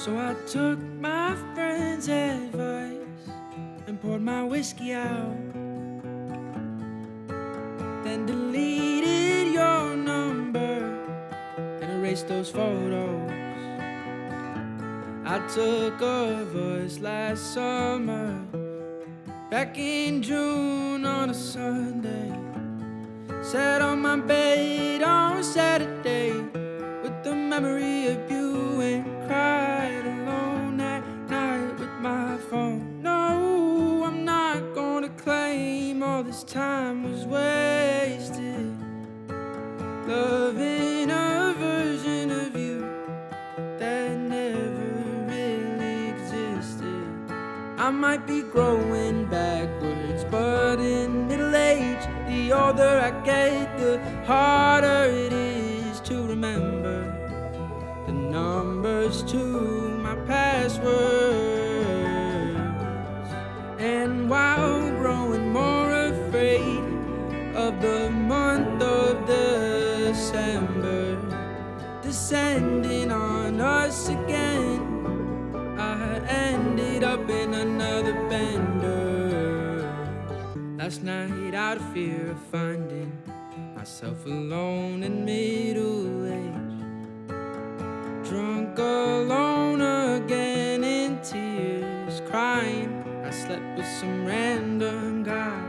So I took my friend's advice and poured my whiskey out, then deleted your number and erased those photos. I took a voice last summer, back in June on a Sunday, sat on my bed on Saturday with the memory of you and cried alone that night with my phone. No, I'm not gonna claim all this time was wasted, loving a version of you that never really existed. I might be growing backwards, but in middle age, the older I get, the harder it is to remember the numbers to my passwords. And while growing more afraid of the month of December descending on us again, I ended up in another bender. Last night out of fear of finding myself alone in middle age, drunk alone again in tears, crying. I slept with some random guy.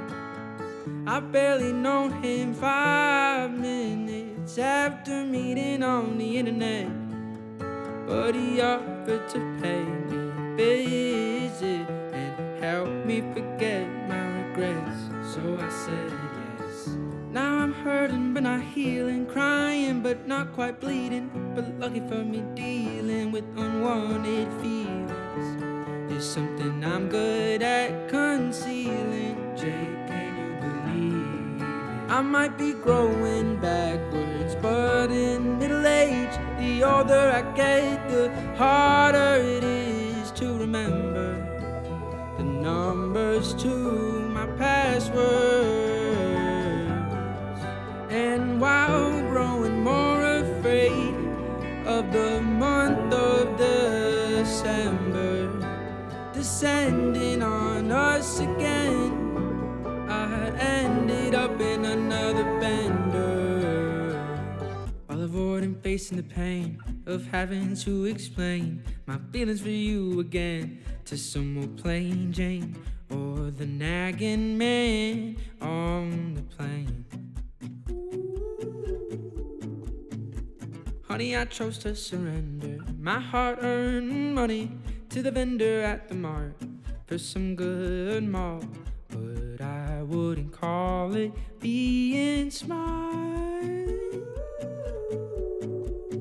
I barely known him 5 minutes after meeting on the internet, but he offered to pay me a visit and help me forget my regrets. So I said yes. Now I'm hurting but not healing, crying but not quite bleeding, but lucky for me, dealing with unwanted feelings is something I'm good at concealing. Jay, can you believe it? I might be growing backwards, but in middle age, the older I get, the harder it is to remember the numbers to my passwords. And while growing more afraid of the month of December descending on us again, I ended up in another bender. While avoiding facing the pain of having to explain my feelings for you again to some old plain Jane or the nagging man on the plane. Honey, I chose to surrender my hard-earned money to the vendor at the mart for some good malt, but I wouldn't call it being smart.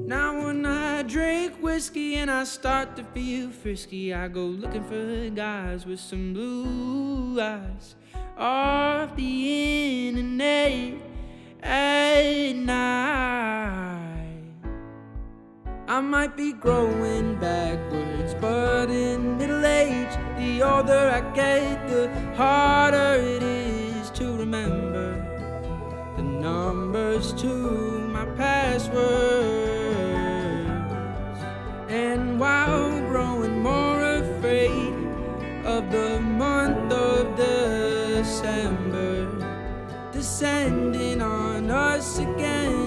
Now when I drink whiskey and I start to feel frisky, I go looking for guys with some blue eyes off the internet at night. I might be growing backwards, but in middle age, the older I get, the harder it is to remember the numbers to my passwords. And while growing more afraid of the month of December descending on us again,